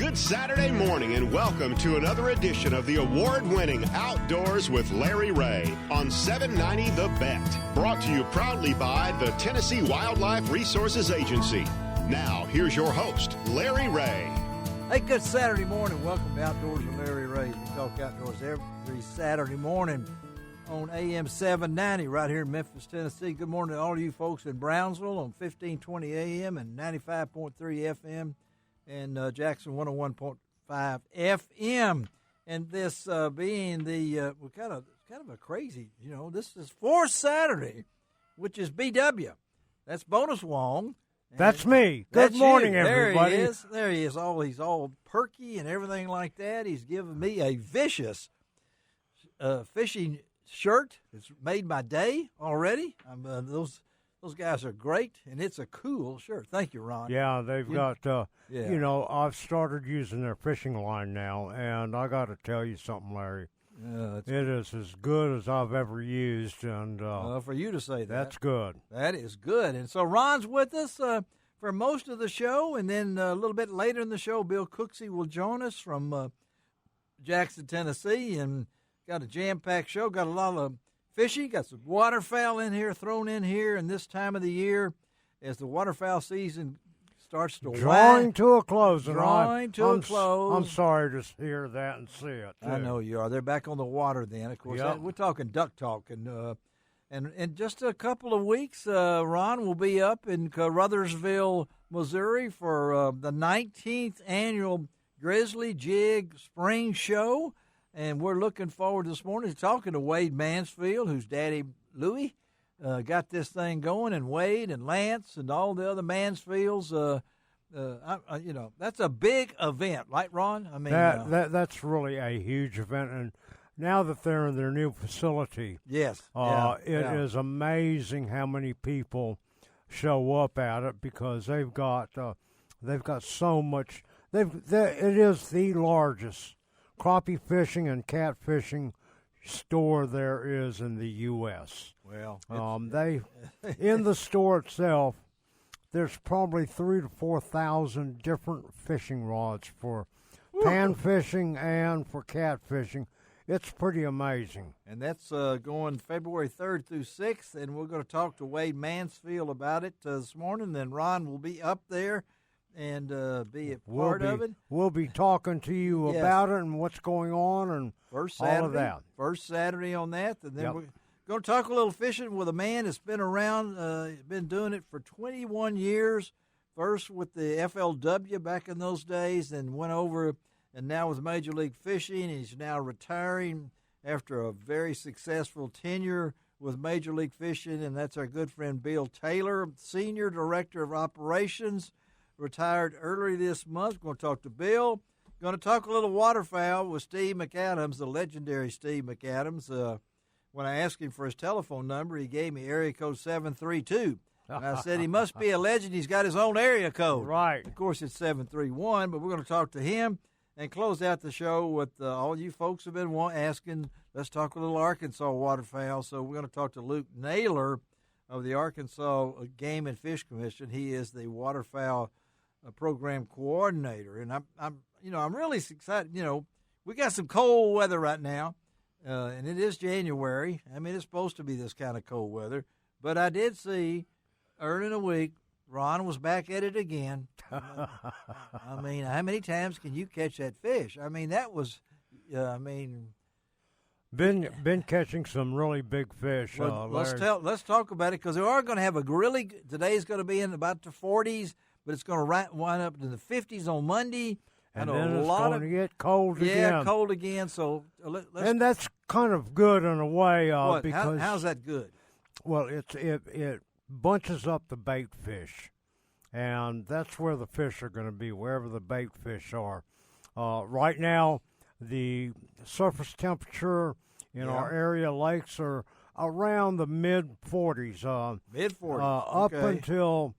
Good Saturday morning and welcome to another edition of the award-winning Outdoors with Larry Ray on 790 The Bet. Brought to you proudly by the Tennessee Wildlife Resources Agency. Now, here's your host, Larry Ray. Hey, good Saturday morning. Welcome to Outdoors with Larry Ray. We talk outdoors every Saturday morning on AM 790 right here in Memphis, Tennessee. Good morning to all of you folks in Brownsville on 1520 AM and 95.3 FM. And Jackson 101.5 FM, and this being the kind of a crazy, this is fourth Saturday, which is BW. That's Bonus Wong. That's me. Good morning, everybody. There he is. He's all perky and everything like that. He's giving me a vicious fishing shirt. It's made my day already. Those guys are great, and it's a cool shirt. Thank you, Ron. Yeah, they've got, I've started using their fishing line now, and I got to tell you something, Larry. It is as good as I've ever used, and for you to say that. That's good. That is good. And so Ron's with us for most of the show, and then a little bit later in the show, Bill Cooksey will join us from Jackson, Tennessee, and got a jam-packed show, got a lot of fishing, got some waterfowl thrown in here, and this time of the year, as the waterfowl season starts to drawing to a close. I'm sorry to hear that and see it, too. I know you are. They're back on the water then. Of course, we're talking duck talk. And in just a couple of weeks, Ron will be up in Caruthersville, Missouri for the 19th annual Grizzly Jig Spring Show. And we're looking forward this morning to talking to Wade Mansfield, whose daddy, Louie, got this thing going, and Wade and Lance and all the other Mansfields. That's a big event, right, Ron? I mean, that's really a huge event. And now that they're in their new facility, yes, it is amazing how many people show up at it because they've got so much. It is the largest crappie fishing and catfishing store there is in the U.S. Well, they in the store itself, there's probably 3,000 to 4,000 different fishing rods for pan fishing and for catfishing. It's pretty amazing. And that's going February 3rd through 6th, and we're going to talk to Wade Mansfield about it this morning. Then Ron will be up there and be a part of it. We'll be talking to you about it and what's going on and all of that. First Saturday on that. And then we're going to talk a little fishing with a man that's been around, been doing it for 21 years, first with the FLW back in those days, and went over and now with Major League Fishing. He's now retiring after a very successful tenure with Major League Fishing, and that's our good friend Bill Taylor, Senior Director of Operations, retired early this month. Going to talk to Bill. Going to talk a little waterfowl with Steve McAdams, the legendary Steve McAdams. When I asked him for his telephone number, he gave me area code 732. And I said he must be a legend. He's got his own area code. Right. Of course, it's 731, but we're going to talk to him and close out the show with all you folks have been asking. Let's talk a little Arkansas waterfowl. So we're going to talk to Luke Naylor of the Arkansas Game and Fish Commission. He is the waterfowl program coordinator, and I'm really excited. We got some cold weather right now, and it is January. I mean, it's supposed to be this kind of cold weather, but I did see early in the week Ron was back at it again. I mean, how many times can you catch that fish? I mean, that was, been catching some really big fish. Well, let's talk about it because they are going to have today's going to be in about the 40s. But it's going to wind up in the 50s on Monday. And then it's going to get cold again. Yeah, cold again. So and that's kind of good in a way. Because how's that good? Well, it bunches up the bait fish. And that's where the fish are going to be, wherever the bait fish are. Right now, the surface temperature in our area lakes are around the mid-40s. Mid-40s, up until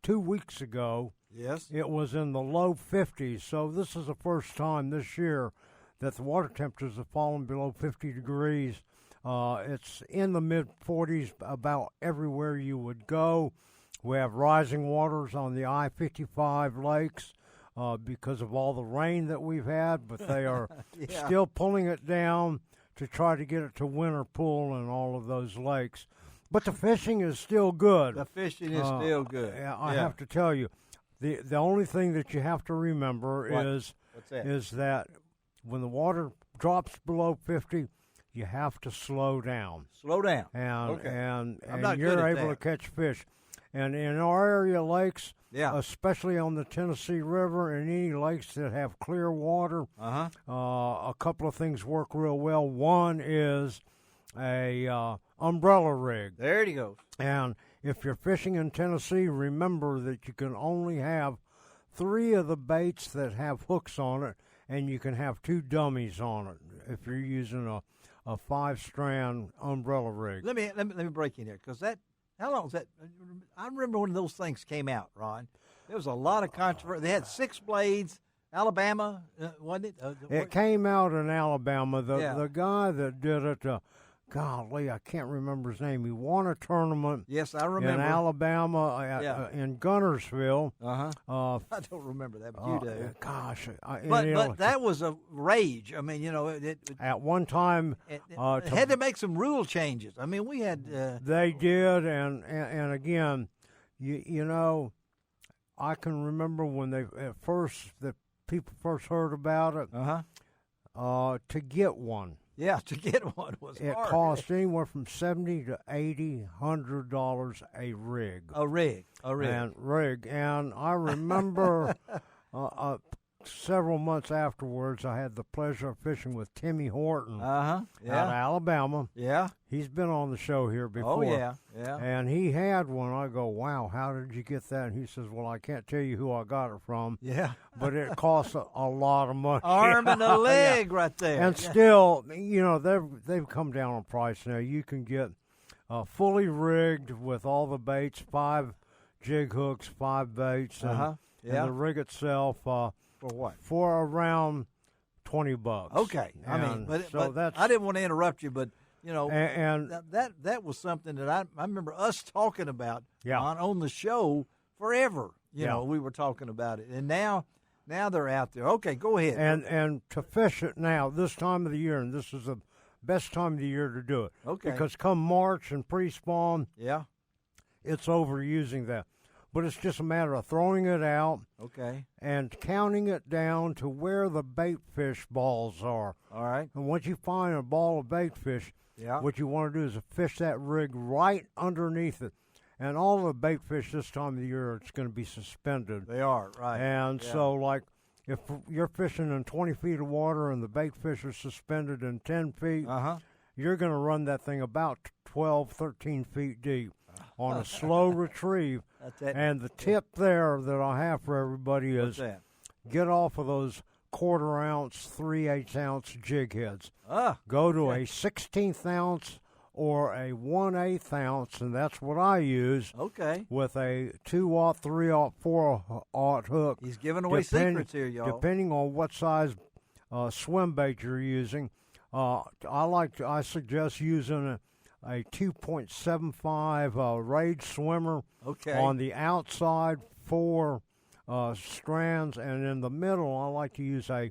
2 weeks ago, it was in the low 50s. So this is the first time this year that the water temperatures have fallen below 50 degrees. It's in the mid-40s about everywhere you would go. We have rising waters on the I-55 lakes. because of all the rain that we've had, but they are Yeah. still pulling it down to try to get it to winter pool in all of those lakes. But the fishing is still good. The fishing is still good. I have to tell you, the only thing that you have to remember What's that? is that when the water drops below 50, you have to slow down. Slow down. And I'm not you're good at able that. to catch fish. And in our area lakes, Yeah. especially on the Tennessee River and any lakes that have clear water, a couple of things work real well. One is a umbrella rig. There he goes. And if you're fishing in Tennessee, remember that you can only have 3 of the baits that have hooks on it, and you can have 2 dummies on it if you're using a 5-strand umbrella rig. Let me break in here, because how long was that? I remember when those things came out, Ron. There was a lot of controversy. They had 6 blades. Alabama, wasn't it? It came out in Alabama. Yeah. The guy that did it, golly, I can't remember his name. He won a tournament. Yes, I remember. In Alabama, in Gunnersville. I don't remember that, but you do. Gosh. But that was a rage. I mean, at one time, it had to make some rule changes. I mean, we had. They did, and again, you know, I can remember when the people first heard about it. To get one. Yeah, to get one was it hard. cost anywhere from $70 to $100 a rig. A rig. And I remember several months afterwards, I had the pleasure of fishing with Timmy Horton out of Alabama. Yeah. He's been on the show here before. Oh, yeah. And he had one. I go, wow, how did you get that? And he says, well, I can't tell you who I got it from. Yeah. But it costs a lot of money. Arm and a leg right there. And still, you know, they've come down on price now. You can get fully rigged with all the baits, 5 jig hooks, 5 baits, and the rig itself. For what? For around $20. Okay. I mean, but I didn't want to interrupt you, but you know, and that was something that I remember us talking about Yeah. on the show forever. You know, we were talking about it, and now they're out there. Okay, go ahead. And to fish it now, this time of the year, and this is the best time of the year to do it. Okay. Because come March and pre-spawn, yeah, it's overusing that. But it's just a matter of throwing it out. Okay. And counting it down to where the bait fish balls are. All right. And once you find a ball of bait fish, what you want to do is fish that rig right underneath it. And all the bait fish this time of the year, it's going to be suspended. They are, right. And so, like, if you're fishing in 20 feet of water and the bait fish are suspended in 10 feet, you're going to run that thing about 12, 13 feet deep on a slow retrieve. And the tip there that I have for everybody is get off of those 1/4 ounce, 3/8 ounce jig heads. Go to a 1/16 ounce or a 1/8 ounce, and that's what I use. Okay. With a 2/0, 3/0, 4/0 hook. He's giving away secrets here, y'all. Depending on what size swim bait you're using, I suggest using a 2.75 Rage Swimmer on the outside, 4 strands, and in the middle I like to use a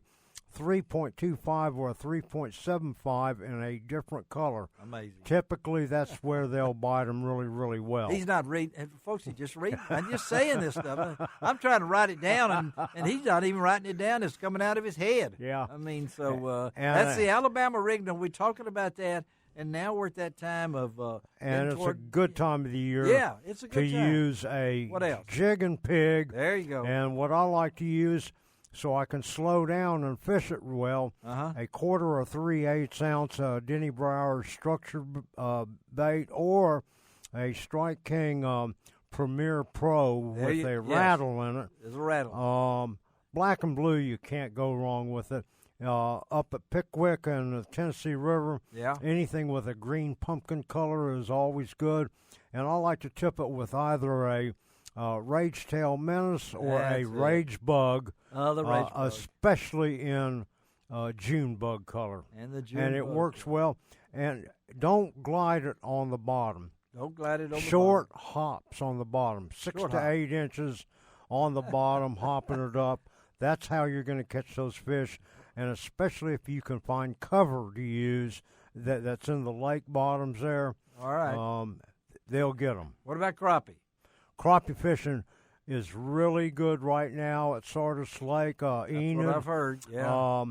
3.25 or a 3.75 in a different color. Amazing. Typically, that's where they'll bite them really, really well. He's not reading. Folks, he's just reading. I'm just saying this stuff. I'm trying to write it down, and he's not even writing it down. It's coming out of his head. Yeah. I mean, so that's the Alabama rig. Now, we're talking about that, and now we're at that time of and it's a good time of the year. Yeah, it's a good to time. use a What else? jig and pig. There you go. And what I like to use, so I can slow down and fish it well, a 1/4 or 3/8 ounce Denny Brower structured bait, or a Strike King Premier Pro with a rattle in it. There's a rattle. Black and blue, you can't go wrong with it. Up at Pickwick and the Tennessee River, anything with a green pumpkin color is always good. And I like to tip it with either a Rage Tail Menace or a Rage Bug, especially in June bug color. And the June and it bug. works well. And don't glide it on the bottom. Don't glide it on the bottom. Short hops on the bottom, 6 to 8 inches on the bottom, hopping it up. That's how you're going to catch those fish, and especially if you can find cover to use that's in the lake bottoms there. All right. They'll get them. What about crappie? Crappie fishing is really good right now at Sardis Lake, Enid. That's what I've heard, yeah.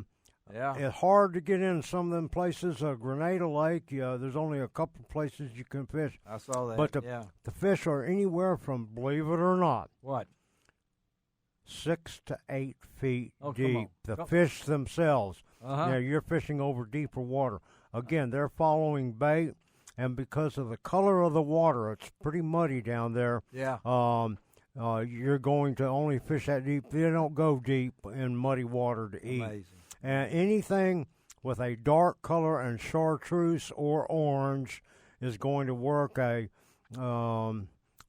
Yeah. It's hard to get in some of them places. Grenada Lake, there's only a couple places you can fish. I saw that, but the fish are anywhere from, believe it or not, what? 6 to 8 feet deep. The fish themselves. Uh-huh. You're fishing over deeper water. Again, they're following bait, and because of the color of the water, it's pretty muddy down there. Yeah. You're going to only fish that deep. They don't go deep in muddy water to eat. Amazing. And anything with a dark color and chartreuse or orange is going to work. A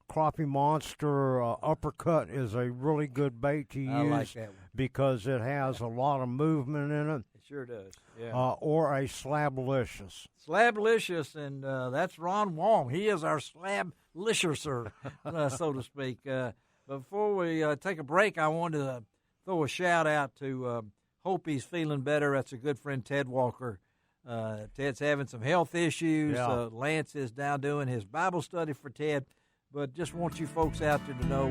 crappie monster uppercut is a really good bait to use. I like that one. Because it has a lot of movement in it. It sure does, yeah. Or a slablicious. Slablicious, and that's Ron Wong. He is our slabliciouser, so to speak. Before we take a break, I wanted to throw a shout-out to hope he's feeling better. That's a good friend, Ted Walker. Ted's having some health issues. Yeah. Lance is now doing his Bible study for Ted. But just want you folks out there to know,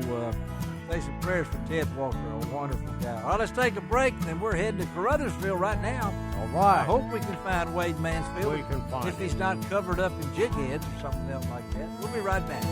say some prayers for Ted Walker, a wonderful guy. All right, let's take a break, and then we're heading to Carruthersville right now. All right. I hope we can find Wade Mansfield. We can find if he's not covered up in jig heads or something else like that. We'll be right back.